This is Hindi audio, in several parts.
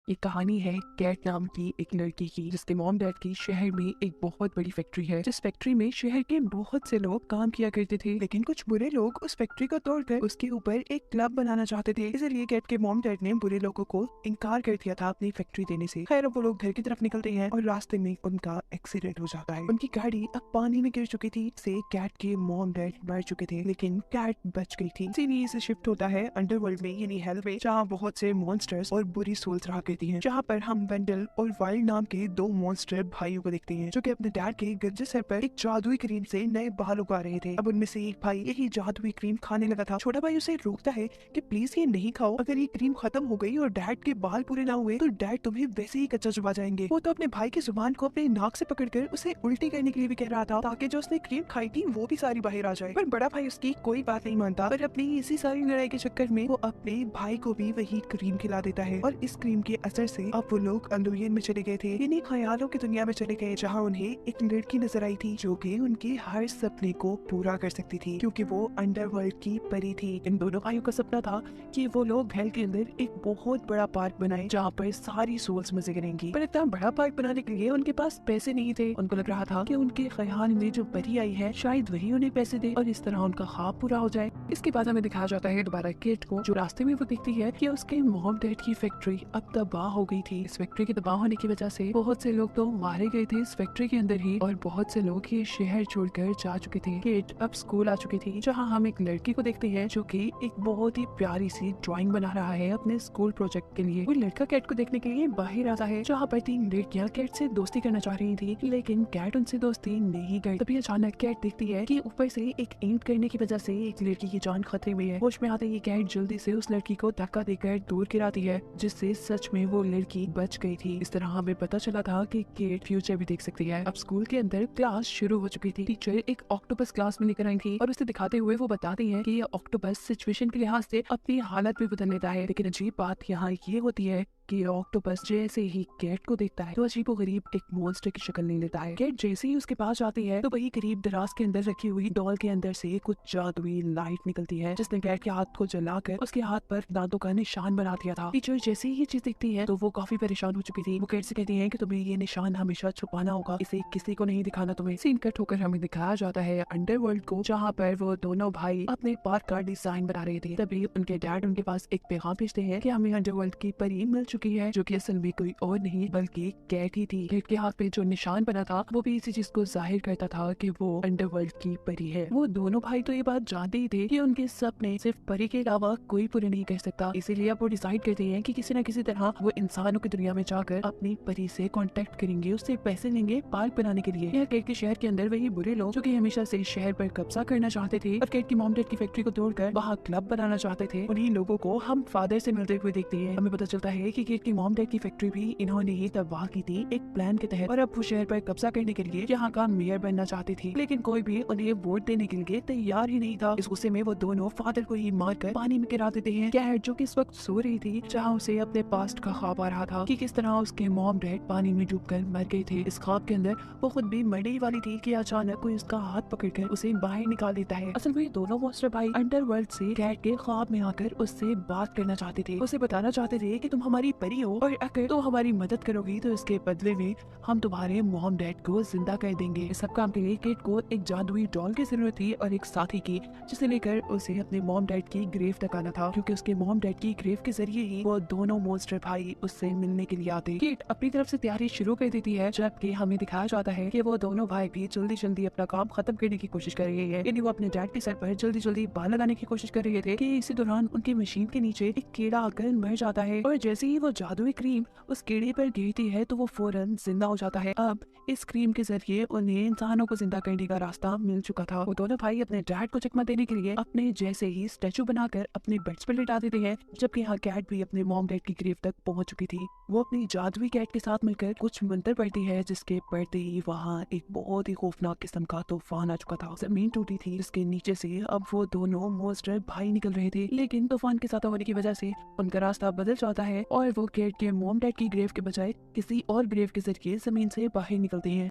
ये कहानी है कैट नाम की एक लड़की की, जिसके मॉम डैड की शहर में एक बहुत बड़ी फैक्ट्री है। जिस फैक्ट्री में शहर के बहुत से लोग काम किया करते थे, लेकिन कुछ बुरे लोग उस फैक्ट्री को तोड़कर उसके ऊपर एक क्लब बनाना चाहते थे। इसलिए कैट के मॉम डैड ने बुरे लोगों को इनकार कर दिया था अपनी फैक्ट्री देने से। खैर, अब वो लोग घर की तरफ निकलते हैं और रास्ते में उनका एक्सीडेंट हो जाता है। उनकी गाड़ी अब पानी में गिर चुकी थी, से कैट के मॉम डैड मर चुके थे, लेकिन कैट बच गई थी। इसीलिए इसे शिफ्ट होता है अंडरवर्ल्ड में, यानी हेल में, जहाँ बहुत से मॉन्स्टर्स और बुरी सोल्स रहा करती हैं। जहाँ पर हम वेंडल और वाइल्ड नाम के दो मॉन्स्टर भाइयों को देखते हैं, जो कि अपने डैड के गज्जे सर पर एक जादुई क्रीम से नए बाल उगा रहे थे। अब उनमें से एक भाई यही जादुई क्रीम खाने लगा था। छोटा भाई उसे रोकता है कि प्लीज ये नहीं खाओ, अगर ये क्रीम खत्म हो गई और डैड के बाल पूरे ना हुए तो डैड तुम्हें वैसे ही कच्चा चबा जाएंगे। वो तो अपने भाई की जुबान को अपने नाक से पकड़कर उसे उल्टी करने के लिए भी कह रहा था, ताकि जो उसने क्रीम खाई थी वो भी सारी बाहर आ जाए। पर बड़ा भाई उसकी कोई बात नहीं मानता, पर अपनी इसी सारी लड़ाई के चक्कर में वो अपने भाई को भी वही क्रीम खिला देता है। और इस क्रीम के असर से अब वो लोग अंडोरियन में चले गए थे, यानी ख्यालों की दुनिया में चले गए, जहाँ उन्हें एक लड़की नजर आई थी जो कि उनके हर सपने को पूरा कर सकती थी, क्योंकि वो अंडरवर्ल्ड की परी थी। इन दोनों भाइयों का सपना था कि वो लोग हेल के अंदर एक बहुत बड़ा पार्क बनाए, जहाँ पर सारी सोल्स मजे करेंगी। पर इतना बड़ा पार्क बनाने के लिए उनके पास पैसे नहीं थे। उनको लग रहा था कि उनके ख्याल में जो परी आई है शायद वही उन्हें पैसे दे और इस तरह उनका ख्वाब पूरा हो जाए। इसके बाद हमें दिखाया जाता है दोबारा केट को, जो रास्ते में वो देखती है कि उसके मॉम डैड की फैक्ट्री अब तबाह हो गई थी। इस फैक्ट्री के तबाह होने की वजह से बहुत से लोग तो मारे गए थे इस फैक्ट्री के अंदर ही, और बहुत से लोग ये शहर छोड़कर जा चुके थे। केट अब स्कूल आ चुकी थी, जहाँ हम एक लड़की को देखते हैं जो कि एक बहुत ही प्यारी सी ड्राइंग बना रहा है अपने स्कूल प्रोजेक्ट के लिए। वो लड़का कैट को देखने के लिए बाहर आता है, जहाँ पर तीन लड़कियां कैट से दोस्ती करना चाह रही थी, लेकिन कैट उनसे दोस्ती नहीं गई। तभी अचानक कैट देखती है कि ऊपर से एक ईंट गिरने की वजह से एक लड़की की जान खतरे में है। होश में आते ही कैट जल्दी से उस लड़की को धक्का देकर दूर गिराती है, जिससे सच में वो लड़की बच गई थी। इस तरह हमें पता चला था कि केट फ्यूचर भी देख सकती है। अब स्कूल के अंदर क्लास शुरू हो चुकी थी। टीचर एक ऑक्टोपस क्लास में लेकर आई थी और उसे दिखाते हुए वो बताती है कि ये ऑक्टोपस सिचुएशन के लिहाज से अपनी हालत भी बदल लेता है। लेकिन अजीब बात यहाँ ये होती है कि ऑक्टोपस जैसे ही कैट को देखता है तो अजीबोगरीब एक मॉन्स्टर की शक्ल ले लेता है। कैट जैसे ही उसके पास जाती है तो वही करीब दराज के अंदर रखी हुई डॉल के अंदर से कुछ जादुई लाइट निकलती है, जिसने कैट के हाथ को जलाकर उसके हाथ पर दांतों का निशान बना दिया था। टीचर जैसे ही ये चीज देखती है तो वो काफी परेशान हो चुकी थी। वो कैट से कहती है कि तुम्हें ये निशान हमेशा छुपाना होगा, इसे किसी को नहीं दिखाना तुम्हें। सीन कट होकर हमें दिखाया जाता है अंडरवर्ल्ड को, जहाँ पर वो दोनों भाई अपने पार्क का डिजाइन बना रहे थे। तभी उनके डैड उनके पास एक पैगाम भेजते हैं कि हमें अंडरवर्ल्ड की परी मिल चुकी है, जो कि असल में कोई और नहीं बल्कि कैट ही थी। कैट के हाथ पे जो निशान बना था वो भी इसी चीज को जाहिर करता था कि वो अंडरवर्ल्ड की परी है। वो दोनों भाई तो ये बात जानते ही थे कि उनके सपने सिर्फ परी के अलावा कोई पूरे नहीं कर सकता। इसीलिए अब वो डिसाइड करते हैं कि किसी न किसी तरह वो इंसानों की दुनिया में जाकर अपनी परी से कांटेक्ट करेंगे, उससे पैसे लेंगे पार्क बनाने के लिए। यह कैट के शहर के अंदर वही बुरे लोग जो कि हमेशा से शहर पर कब्जा करना चाहते थे और कैट की मॉम डैड की फैक्ट्री को तोड़कर वहाँ क्लब बनाना चाहते थे, उन्हीं लोगों को हम फादर से मिलते हुए देखते हैं। हमें पता चलता है कि कैट की मॉम डैड की फैक्ट्री भी इन्होंने ही तबाह की थी एक प्लान के तहत, और अब वो शहर पर कब्जा करने के लिए यहाँ का मेयर बनना चाहती थी, लेकिन कोई भी उन्हें वोट देने के लिए तैयार ही नहीं था। इस गुस्से में वो दोनों फादर को ही मारकर पानी में गिरा देते हैं। कैट जो कि इस वक्त सो रही थी, जहाँ उसे अपने पास्ट का ख्वाब आ रहा था कि किस तरह उसके मॉम डैड पानी में डूबकर मर गए थे। इस ख्वाब के अंदर वो खुद भी मरने ही वाली थी कि अचानक कोई उसका हाथ पकड़कर उसे बाहर निकाल देता है। असल में दोनों मॉन्स्टर भाई अंडरवर्ल्ड से कैट के ख्वाब में आकर उससे बात करना चाहते थे, उसे बताना चाहते थे कि तुम हमारी परी हो और अगर तुम हमारी मदद करोगी तो इसके बदले में हम तुम्हारे मॉम डैड को जिंदा कर देंगे। इस सब काम के लिए केट को एक जादुई डॉल की जरूरत थी और एक साथी की, जिसे लेकर उसे अपने मॉम डैड की ग्रेव तक आना था, क्योंकि उसके मॉम डैड की ग्रेव के जरिए ही वो दोनों मॉन्स्टर भाई उससे मिलने के लिए आते। केट अपनी तरफ से तैयारी शुरू कर देती है, जबकि हमें दिखाया जाता है कि वो दोनों भाई भी जल्दी जल्दी अपना काम खत्म करने की कोशिश कर रहे हैं, यानी वो अपने डैड के सर पर जल्दी जल्दी बाल लगाने की कोशिश कर रहे थे कि इसी दौरान उनकी मशीन के नीचे एक कीड़ा आकर मर जाता है, और जैसे ही वो जादुई क्रीम उस कीड़े पर गिरती है तो वो फौरन जिंदा हो जाता है। अब इस क्रीम के जरिए उन्हें इंसानों को जिंदा करने का रास्ता मिल चुका था। वो दोनों भाई अपने डैड को चकमा देने के लिए अपने जैसे ही स्टैचू बनाकर अपने बेड्स पर लिटा देते हैं, जबकि यहाँ कैट भी अपने मॉम डैड की ग्रेव तक पहुंच चुकी थी। वो अपनी जादुई कैट के साथ मिलकर कुछ मंत्र पढ़ती है, जिसके पढ़ते ही वहाँ एक बहुत ही खौफनाक किस्म का तूफान आ चुका था। जमीन टूटी थी, जिसके नीचे से अब वो दोनों मॉन्स्टर भाई निकल रहे थे, लेकिन तूफान के साथ होने की वजह से उनका रास्ता बदल जाता है और वो कैट के मॉम डैड की ग्रेव के बजाय किसी और ग्रेव के जरिए जमीन से बाहर निकलते हैं।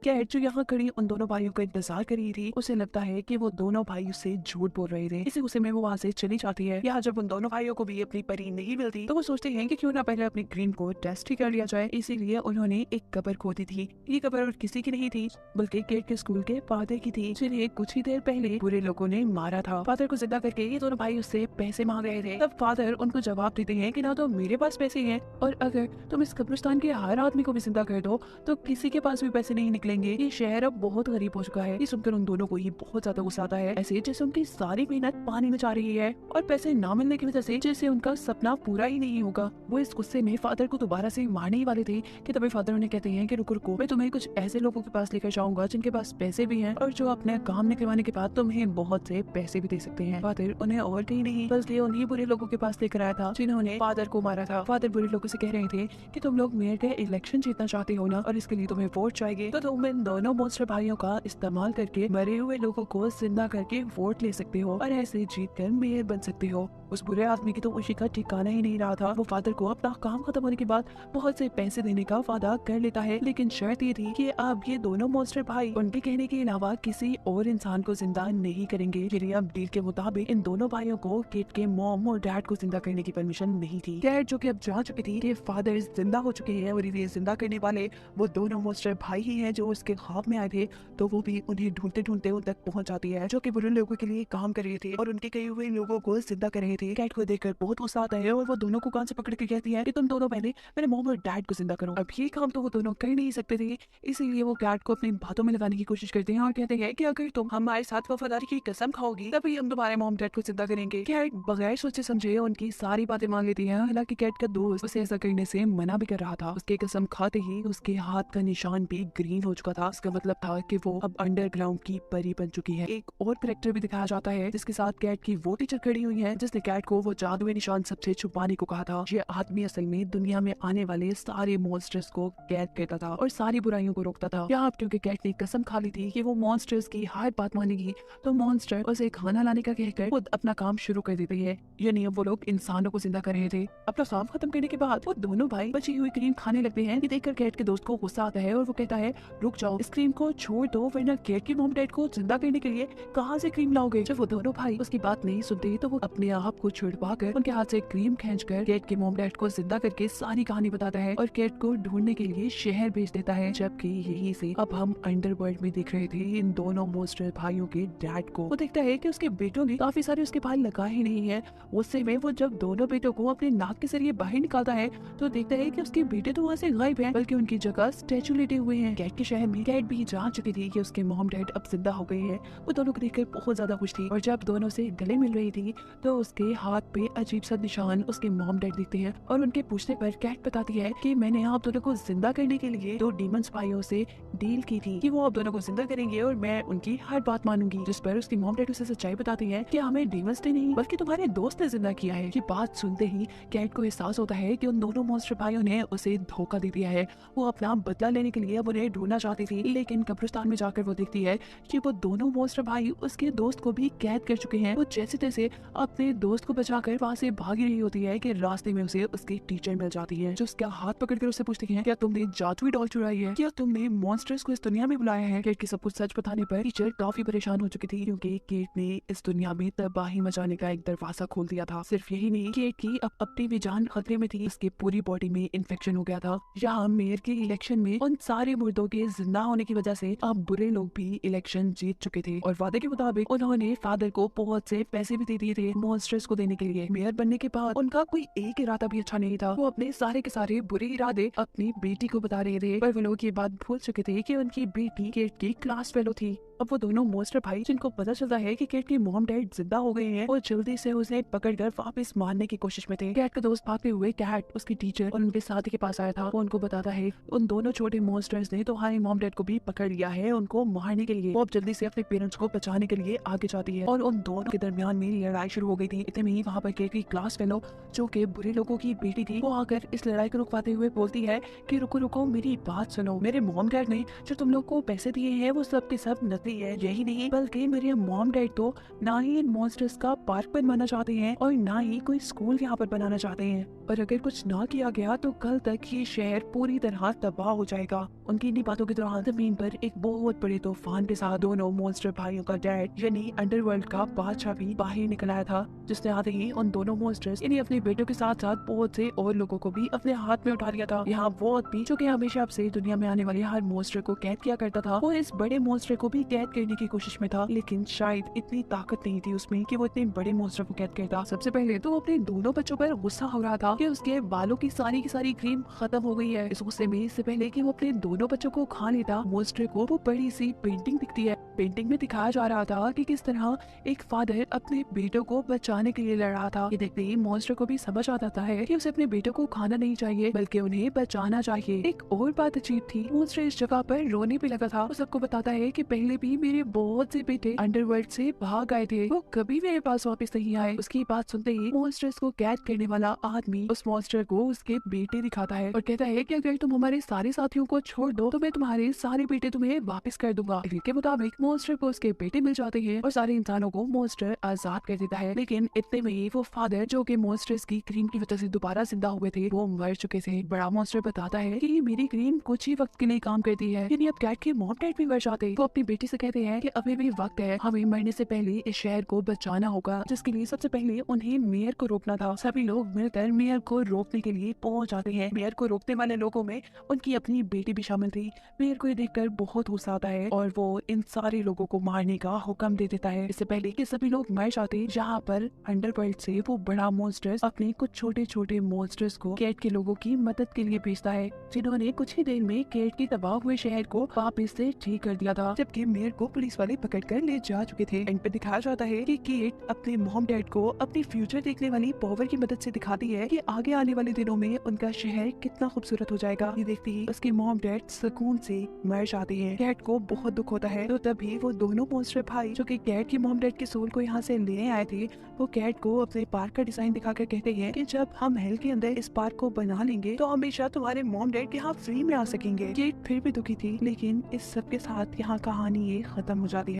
कैट जो यहाँ खड़ी उन दोनों भाइयों का इंतजार कर रही थी, उसे लगता है कि वो दोनों भाई उससे झूठ बोल रहे थे। इसी गुस्से में वो वहाँ से चली जाती है। यहाँ जब उन दोनों भाइयों को भी अपनी परी नहीं मिलती तो वो सोचते हैं कि क्यों ना पहले अपनी क्रीम को टेस्ट ही कर लिया जाए। इसीलिए उन्होंने एक कब्र खोदी थी। ये कब्र और किसी की नहीं थी बल्कि कैट के स्कूल के फादर की थी, जिन्हें कुछ ही देर पहले बुरे लोगों ने मारा था। फादर को जिंदा करके ये दोनों भाई उससे पैसे मांग रहे थे। तब फादर उनको जवाब देते हैं कि ना तो मेरे पास पैसे हैं और अगर तुम इस कब्रिस्तान के हर आदमी को भी जिंदा कर दो तो किसी के पास भी पैसे नहीं निकलेंगे। ये शहर अब बहुत गरीब हो चुका है। ये सुनकर उन दोनों को ये बहुत ज्यादा गुस्सा आता है, ऐसे जैसे उनकी सारी मेहनत पानी में जा रही है और पैसे ना मिलने की वजह से जैसे उनका सपना पूरा ही नहीं होगा। वो इस गुस्से में फादर को दोबारा से मारने ही वाले थे कि तभी फादर उन्हें कहते हैं कि रुको रुको, मैं तुम्हें कुछ ऐसे लोगों के पास लेकर जाऊंगा जिनके पास पैसे भी हैं और जो अपने काम निकलवाने के बाद तुम्हें बहुत से पैसे भी दे सकते हैं। फादर उन्हें और कहीं नहीं बल्कि उन्हीं बुरे लोगों के पास लेकर आया था जिन्होंने फादर को मारा था। फादर बुरे लोगों से कह रहे थे कि तुम लोग मेयर का इलेक्शन जीतना चाहते हो ना, और इसके लिए तुम्हें वोट चाहिए, तो तुम इन दोनों मॉन्स्टर भाइयों का इस्तेमाल करके मरे हुए लोगों को जिंदा करके वोट ले सकते हो और ऐसे जीत कर मेयर बन सकते हो। उस बुरे आदमी की तो खुशी का ठिकाना ही नहीं रहा था। वो फादर को अपना काम खत्म होने के बाद बहुत से पैसे देने का वादा कर लेता है, लेकिन शर्त ये थी कि अब ये दोनों मॉन्स्टर भाई उनके कहने के अलावा किसी और इंसान को जिंदा नहीं करेंगे। फिर अब डील के मुताबिक इन दोनों भाइयों को कैट के मॉम और डैड को जिंदा करने की परमिशन नहीं थी। कैट जो कि अब जान चुकी थी कि फादर जिंदा हो चुके हैं और ये जिंदा करने वाले वो दोनों मॉन्स्टर भाई ही हैं जो उसके ख्वाब में आए थे, तो वो भी उन्हें ढूंढते ढूंढते उन तक पहुंच जाती है जो कि बुरे लोगों के लिए काम कर रहे थे और उनके कई हुए लोगों को जिंदा कर रहे थे। कैट को देखकर बहुत गुस्सा आता है और वो दोनों को कान से पकड़ के कहती है कि तुम दोनों पहले मेरे मॉम और डैड को जिंदा करो। अब ये काम तो वो दोनों कर नहीं सकते थे, इसीलिए वो कैट को अपनी बातों में लगाने की कोशिश करते हैं और कहते हैं कि अगर तुम हमारे साथ वफादारी की कसम खाओगी तभी हम तुम्हारे मॉम डैड को जिंदा करेंगे। कैट बगैर सोचे समझे उनकी सारी बातें मान लेती है। हालांकि कैट का दोस्त उसे ऐसा करने से मना भी कर रहा था। उसके कसम खाते ही उसके हाथ का निशान भी ग्रीन हो चुका था। इसका मतलब था कि वो अब अंडरग्राउंड की परी बन चुकी है। एक और कैरेक्टर भी दिखाया जाता है जिसके साथ कैट की वो टीचर खड़ी हुई है जिसने कैट को वो जादुई निशान सबसे छुपाने को कहा था। ये आदमी असल में दुनिया में आने वाले सारे मॉन्स्टर्स को कैद करता था और सारी बुराइयों को रोकता था। यहाँ क्योंकि कैट ने कसम खा ली थी कि वो मॉन्स्टर्स की हर बात मानेगी, तो मॉन्स्टर उसे खाना लाने का कहकर खुद अपना काम शुरू कर देते हैं। यानी अब वो लोग इंसानों को जिंदा कर रहे थे। अपना काम खत्म करने के बाद वो दोनों भाई बची हुई क्रीम खाने लगते हैं। ये देखकर कैट के दोस्त को गुस्सा आता है और वो कहता है रुक जाओ, इस क्रीम को छोड़ दो वरना कैट के मॉम डैड को जिंदा करने के लिए कहाँ से क्रीम लाओगे। जब वो दोनों भाई उसकी बात नहीं सुनते तो वो अपने आप को छुड़वा कर उनके हाथ से क्रीम खींचकर कैट के मॉम डैड को जिंदा करके सारी कहानी बताता है और कैट को ढूंढने के लिए शहर भेज देता है। जबकि यही से अब हम अंडरवर्ल्ड में देख रहे थे इन दोनों मॉन्स्टर भाइयों के डैड को। वो देखता है कि उसके बेटों ने काफी सारे उसके बाल लगा ही नहीं है। उससे में वो जब दोनों बेटों को अपने नाक के जरिए बाहर निकालता है तो देखता है कि उसके बेटे तो वहाँ से गायब हैं, बल्कि उनकी जगह स्टैचू लेटे हुए हैं। कैट के शहर में कैट भी जान चुकी थी कि उसके मॉम डैड अब जिंदा हो गए हैं। वो दोनों को देखकर बहुत ज्यादा खुश थी और जब दोनों से गले मिल रही थी तो उसके हाथ पे अजीब सा निशान उसके मॉम डैड दिखते हैं और उनके पूछने पर कैट बताती है कि मैंने आप दोनों को जिंदा करने के लिए दो डीमंस भाइयों से डील की थी कि वो आप दोनों को जिंदा करेंगे और मैं उनकी हर बात मानूंगी। जिस पर उसकी मॉम डैड उसे सच्चाई बताती है कि हमें डीमंस ने नहीं बल्कि तुम्हारे दोस्त ने जिंदा किया है। ये बात सुनते ही कैट को एहसास होता है कि उन दोनों मॉन्स्टर भाइयों ने उसे धोखा दे दिया है। वो अपना बदला लेने के लिए अब उन्हें ढूंढना चाहती थी, लेकिन कब्रिस्तान में जाकर वो देखती है कि वो दोनों मॉन्स्टर भाई उसके दोस्त को भी कैद कर चुके हैं। वो जैसे तैसे अपने दोस्त को बचाकर वहाँ से भागी रही होती है कि रास्ते में उसे उसकी टीचर मिल जाती है जो उसका हाथ पकड़कर उससे पूछती है क्या तुमने जादुई डॉल चुराई है, क्या तुमने मॉन्स्टर्स को इस दुनिया में बुलाया है। कैट की सब कुछ सच बताने पर टीचर काफी परेशान हो चुकी थी क्योंकि कैट ने इस दुनिया में तबाही मचाने का एक दरवाजा खोल दिया था। सिर्फ यही नहीं, कैट की अब अपनी भी जान खतरे में थी। उसकी पूरी बॉडी में इन्फेक्शन हो गया था। यहाँ मेयर के इलेक्शन में उन सारे मुर्दों के जिंदा होने की वजह से अब बुरे लोग भी इलेक्शन जीत चुके थे और वादे के मुताबिक उन्होंने फादर को बहुत से पैसे भी दे दिए थे मॉन्स्टर्स को देने के लिए। मेयर बनने के बाद उनका कोई एक इरादा भी अच्छा नहीं था। वो अपने सारे के सारे बुरे इरादे अपनी बेटी को बता रहे थे, पर वो लोग ये बात भूल चुके थे कि उनकी बेटी कैट की क्लास फेलो थी। अब वो दोनों मॉन्स्टर भाई जिनको पता चलता है कि कैट के मॉम डैड जिंदा हो गए हैं, वो जल्दी से उसे पकड़कर वापस मारने की कोशिश में थे। कैट का दोस्त भागते हुए कैट, उसकी टीचर और उनके साथी के पास आया था। वो उनको बताता है उन दोनों छोटे मॉन्स्टर्स ने तुम्हारे मॉम डैड को भी पकड़ लिया है उनको मारने के लिए। वो अब जल्दी से अपने पेरेंट्स को बचाने के लिए आगे जाती है और उन दोनों के दरमियान में लड़ाई शुरू हो गई थी। इतने में ही वहाँ पर कैट की क्लास फेलो जो कि बुरे लोगों की बेटी थी, वो आकर इस लड़ाई को रुकवाते हुए बोलती है कि रुको रुको, मेरी बात सुनो। मेरे मॉम डैड ने जो तुम लोग को पैसे दिए हैं वो सब के सब नकली गई है। यही नहीं बल्कि मेरे मॉम डैड तो ना ही इन मॉन्स्टर्स का पार्क बनवाना चाहते हैं और ना ही कोई स्कूल यहाँ पर बनाना चाहते हैं। और अगर कुछ ना किया गया तो कल तक ये शहर पूरी तरह तबाह हो जाएगा। उनकी इन्हीं बातों के दौरान जमीन पर एक बहुत बड़े तूफान के साथ दोनों मॉन्स्टर भाइयों का डैड यानी अंडरवर्ल्ड का बादशाह भी बाहर निकल आया था, जिसने आते ही उन दोनों मॉन्स्टर्स यानी अपने बेटों के साथ साथ बहुत से और लोगों को भी अपने हाथ में उठा लिया था। यहाँ वो आदमी जो कि हमेशा से दुनिया में आने वाले हर मॉन्स्टर को कैद किया करता था, वो इस बड़े मॉन्स्टर को भी कैद करने की कोशिश में था, लेकिन शायद इतनी ताकत नहीं थी उसमें कि वो इतने बड़े मॉन्स्टर को कैद करता। सबसे पहले तो अपने दोनों बच्चों पर गुस्सा हो रहा था कि उसके बालों की सारी क्रीम खत्म हो गई है। इस गुस्से में इससे पहले कि वो अपने दोनों बच्चों को खा लेता, मॉन्स्टर को वो बड़ी सी पेंटिंग दिखती है। पेंटिंग में दिखाया जा रहा था कि किस तरह एक फादर अपने बेटों को बचाने के लिए लड़ रहा था। ये देखते ही मॉन्स्टर को भी समझ आता है कि उसे अपने बेटों को खाना नहीं चाहिए बल्कि उन्हें बचाना चाहिए। एक और बात अजीब थी, मॉन्स्टर इस जगह पर रोने भी लगा था। वो सबको बताता है कि पहले भी मेरे बहुत से बेटे अंडरवर्ल्ड से भाग आए थे, वो कभी मेरे पास वापस नहीं आए। उसकी बात सुनते ही मॉन्स्टर्स को कैद करने वाला आदमी उस मॉन्स्टर को उसके बेटे दिखाता है और कहता है कि अगर तुम हमारे सारे साथियों को छोड़ दो तो मैं तुम्हारे सारे बेटे तुम्हें वापस कर दूंगा। डील के मुताबिक मॉन्स्टर को उसके बेटे मिल जाते हैं और सारे इंसानों को मॉन्स्टर आजाद कर देता है। लेकिन इतने में ही वो फादर जो कि मॉन्स्टर्स की क्रीम की वजह से दोबारा जिंदा हुए थे, वो मर चुके थे। बड़ा मॉन्स्टर बताता है कि ये मेरी क्रीम कुछ ही वक्त के लिए काम करती है, यानी अब कैट के मॉम डैड भी मर जाते। वो अपनी बेटी से कहते हैं कि अभी भी वक्त है, हमें मरने से पहले इस शहर को बचाना होगा, जिसके लिए सबसे पहले उन्हें मेयर को रोकना था। सभी लोग मिलकर मेयर को रोकने के लिए पहुंच जाते हैं। मेयर को रोकने वाले लोगों में उनकी अपनी बेटी भी शामिल थी। मेयर को ये देखकर बहुत गुस्सा आता है और वो इन सारे लोगों को मारने का हुक्म दे देता है। इससे पहले कि सभी लोग मर जाते, जहाँ पर अंडरवर्ल्ड से वो बड़ा मॉन्स्टर्स अपने कुछ छोटे छोटे मॉन्स्टर्स को कैट के लोगों की मदद के लिए भेजता है, जिन्होंने कुछ ही देर में कैट के तबाह हुए शहर को वापस से ठीक कर दिया था, जबकि मेयर को पुलिस वाले पकड़ कर ले जा चुके थे। एंड पे दिखाया जाता है कि केट अपने मॉम डैड को अपनी फ्यूचर देखने वाली पावर की मदद से दिखाती है कि आगे आने वाले दिनों में उनका शहर कितना खूबसूरत हो जाएगा। ये देखते ही उसके मॉम डैड सुकून से मर जाते हैं। कैट को बहुत दुख होता है, तो तभी वो दोनों मॉन्स्टर भाई जो कि कैट के मॉम डैड के सोल को यहाँ से लेने आए थे, वो कैट को अपने पार्क का डिजाइन दिखाकर कहते हैं कि जब हम हेल के अंदर इस पार्क को बना लेंगे तो हमेशा तुम्हारे मॉम डैड यहाँ फ्री में आ सकेंगे। केट फिर भी दुखी थी, लेकिन इस सब के साथ यहाँ कहानी ये खत्म हो जाती है।